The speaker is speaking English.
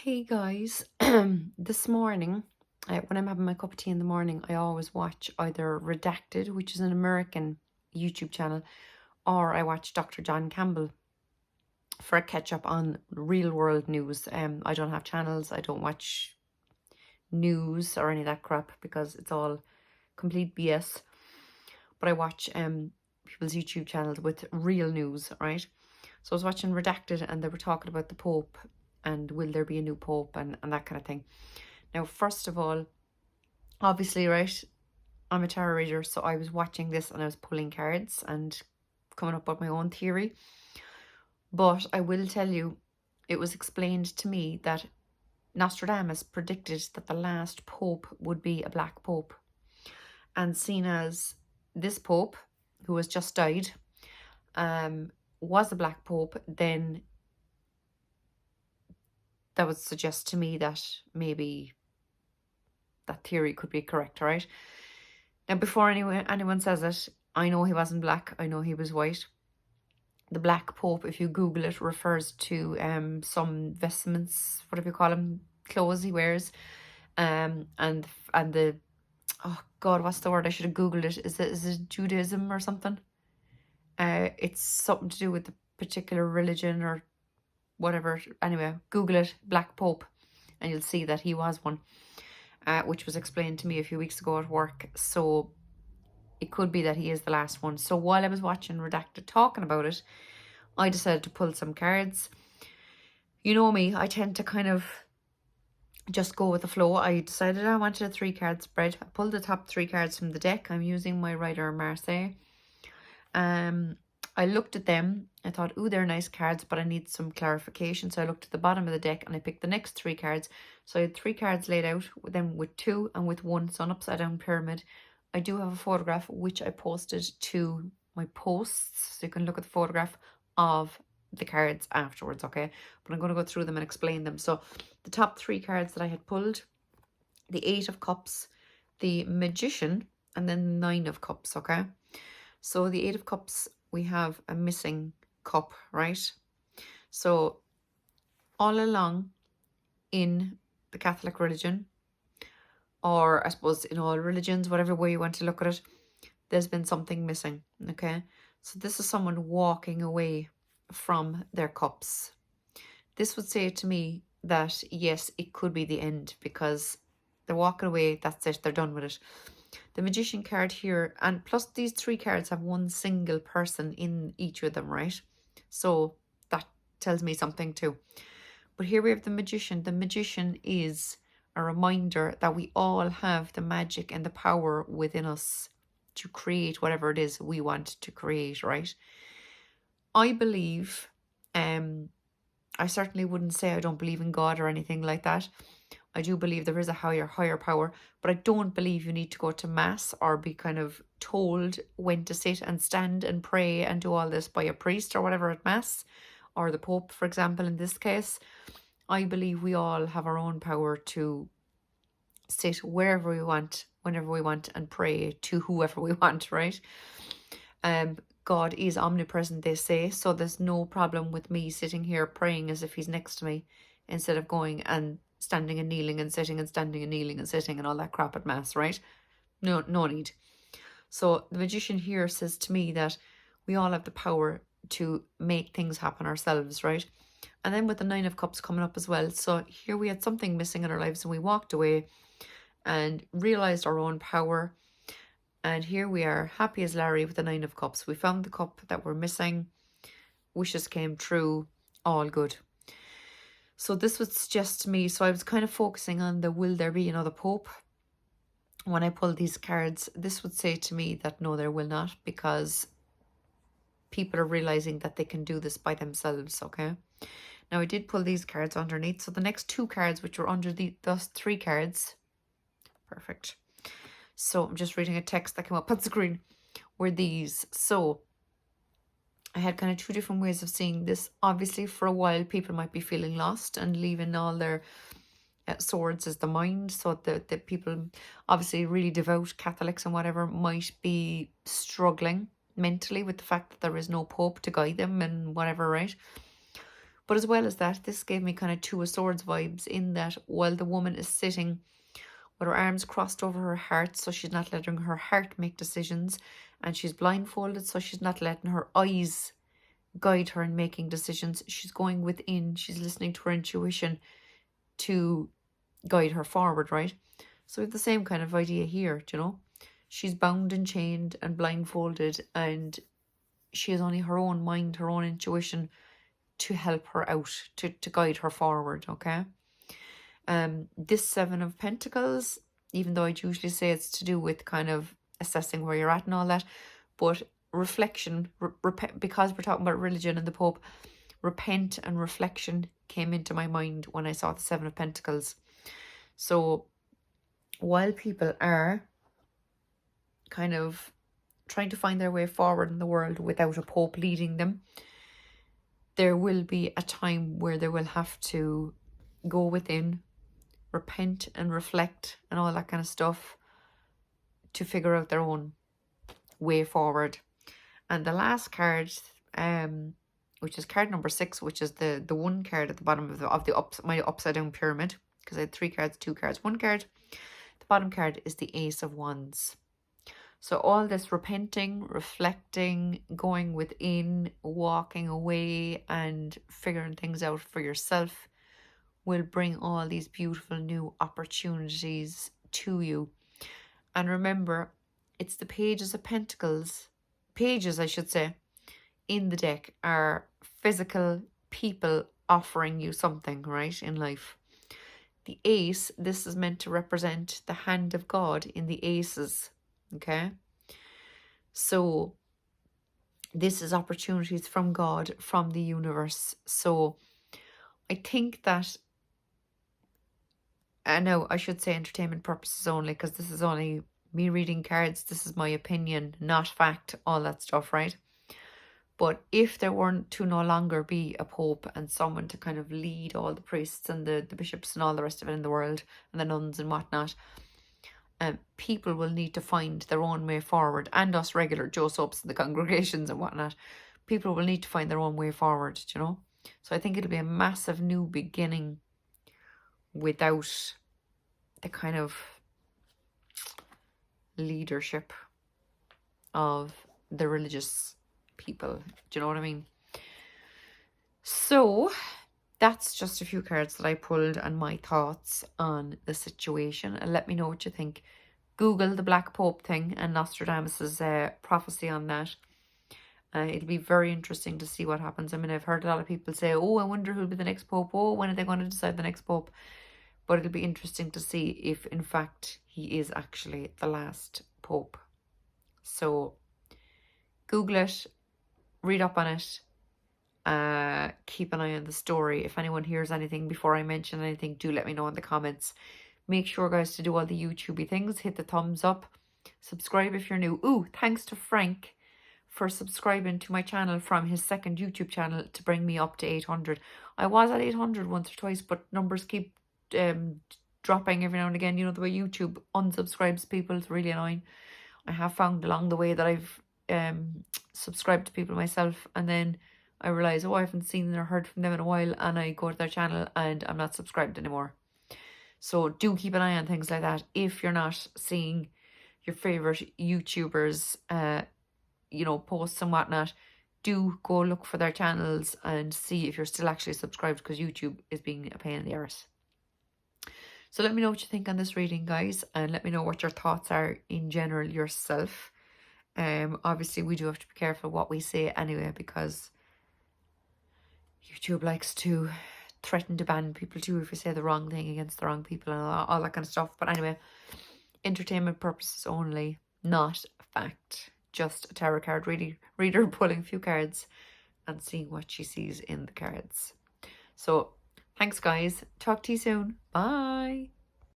Hey guys, this morning, when I'm having my cup of tea in the morning, I always watch either Redacted, which is an American YouTube channel, or I watch Dr. John Campbell for a catch up on real world news. I don't have channels, I don't watch news or any of that crap because it's all complete BS. But I watch people's YouTube channels with real news, right? So I was watching Redacted and they were talking about the Pope and will there be a new Pope and that kind of thing. Now, first of all, obviously, right, I'm a tarot reader, so I was watching this and I was pulling cards and coming up with my own theory. But I will tell you, it was explained to me that Nostradamus predicted that the last Pope would be a black Pope. And seen as this Pope, who has just died, was a black Pope, then that would suggest to me that maybe that theory could be correct, right? Now, before anyone says it, I know he wasn't black. I know he was white. The black Pope, if you Google it, refers to some vestments, whatever you call them, clothes he wears, and the oh God, what's the word? I should have Googled it. Is it Judaism or something? It's something to do with the particular religion or whatever. Anyway, Google it, Black Pope, and you'll see that he was one, which was explained to me a few weeks ago at work. So it could be that he is the last one. So while I was watching Redacted talking about it, I decided to pull some cards. You know me, I tend to kind of just go with the flow. I decided I wanted a 3-card spread. I pulled the top 3 cards from the deck. I'm using my Rider Marseille. I looked at them. I thought, ooh, they're nice cards, but I need some clarification. So I looked at the bottom of the deck and I picked the next 3 cards. So I had 3 cards laid out, then with 2 and with 1. So an upside down pyramid. I do have a photograph which I posted to my posts. So you can look at the photograph of the cards afterwards, okay? But I'm going to go through them and explain them. So the top 3 cards that I had pulled, the 8 of Cups, the Magician, and then the 9 of Cups, okay? So the 8 of Cups, we have a missing cup, right? So all along in the Catholic religion, or I suppose in all religions, whatever way you want to look at it, there's been something missing, okay? So this is someone walking away from their cups. This would say to me that, yes, it could be the end because they're walking away, that's it, they're done with it. The Magician card here, and plus these 3 cards have one single person in each of them, right? So that tells me something too. But here we have the Magician. The Magician is a reminder that we all have the magic and the power within us to create whatever it is we want to create, right? I believe, I certainly wouldn't say I don't believe in God or anything like that. I do believe there is a higher power, but I don't believe you need to go to mass or be kind of told when to sit and stand and pray and do all this by a priest or whatever at mass, or the Pope, for example, in this case. I believe we all have our own power to sit wherever we want, whenever we want, and pray to whoever we want, right? God is omnipresent, they say, so there's no problem with me sitting here praying as if he's next to me instead of going and standing and kneeling and sitting and standing and kneeling and sitting and all that crap at mass, right? No need. So the Magician here says to me that we all have the power to make things happen ourselves, right? And then with the 9 of Cups coming up as well. So here we had something missing in our lives and we walked away and realized our own power. And here we are, happy as Larry with the 9 of Cups. We found the cup that we're missing. Wishes came true. All good. So this would suggest to me, so I was kind of focusing on the will there be another Pope. When I pulled these cards, this would say to me that no, there will not, because people are realizing that they can do this by themselves, okay? Now, I did pull these cards underneath. So the next 2 cards, which were under those 3 cards, perfect. So I'm just reading a text that came up on screen, were these. So I had kind of 2 different ways of seeing this. Obviously, for a while, people might be feeling lost and leaving all their swords as the mind. So the people, obviously really devout Catholics and whatever, might be struggling mentally with the fact that there is no Pope to guide them and whatever, right? But as well as that, this gave me kind of Two of Swords vibes, in that while the woman is sitting with her arms crossed over her heart, so she's not letting her heart make decisions, and she's blindfolded, so she's not letting her eyes guide her in making decisions. She's going within, she's listening to her intuition to guide her forward, right? So we have the same kind of idea here, you know? She's bound and chained and blindfolded, and she has only her own mind, her own intuition to help her out, to guide her forward, okay? This Seven of Pentacles, even though I'd usually say it's to do with kind of assessing where you're at and all that, but reflection, because we're talking about religion and the Pope, repent and reflection came into my mind when I saw the Seven of Pentacles. So while people are kind of trying to find their way forward in the world without a Pope leading them, there will be a time where they will have to go within, repent and reflect and all that kind of stuff to figure out their own way forward. And the last card, which is card number 6, which is the one card at the bottom of my upside down pyramid, because I had 3 cards, 2 cards, 1 card. The bottom card is the Ace of Wands. So all this repenting, reflecting, going within, walking away and figuring things out for yourself will bring all these beautiful new opportunities to you. And remember, it's the pages of Pentacles, pages I should say, in the deck are physical people offering you something, right, in life. The Ace, this is meant to represent the hand of God in the aces, okay? So this is opportunities from God, from the universe. So I think that, I know I should say entertainment purposes only, because this is only me reading cards. This is my opinion, not fact, all that stuff, right? But if there weren't to no longer be a Pope and someone to kind of lead all the priests and the bishops and all the rest of it in the world, and the nuns and whatnot, people will need to find their own way forward, and us regular Joe Soaps and the congregations and whatnot, people will need to find their own way forward, you know? So I think it'll be a massive new beginning without the kind of leadership of the religious people. Do you know what I mean? So that's just a few cards that I pulled and my thoughts on the situation. And let me know what you think. Google the Black Pope thing and Nostradamus's prophecy on that. It'll be very interesting to see what happens. I mean, I've heard a lot of people say, oh, I wonder who'll be the next Pope. Oh, when are they going to decide the next Pope? But it'll be interesting to see if, in fact, he is actually the last Pope. So Google it, read up on it, keep an eye on the story. If anyone hears anything before I mention anything, do let me know in the comments. Make sure, guys, to do all the YouTubey things. Hit the thumbs up. Subscribe if you're new. Ooh, thanks to Frank for subscribing to my channel from his second YouTube channel to bring me up to 800. I was at 800 once or twice, but numbers keep dropping every now and again. You know, the way YouTube unsubscribes people, it's really annoying. I have found along the way that I've subscribed to people myself, and then I realize, oh, I haven't seen or heard from them in a while, and I go to their channel and I'm not subscribed anymore. So do keep an eye on things like that. If you're not seeing your favorite YouTubers you know, posts and whatnot, do go look for their channels and see if you're still actually subscribed, because YouTube is being a pain in the arse. So let me know what you think on this reading, guys, and let me know what your thoughts are in general yourself. Obviously, we do have to be careful what we say anyway, because YouTube likes to threaten to ban people too if you say the wrong thing against the wrong people and all that kind of stuff. But anyway, entertainment purposes only, not fact. Just a tarot card reader pulling a few cards and seeing what she sees in the cards. So thanks, guys. Talk to you soon. Bye.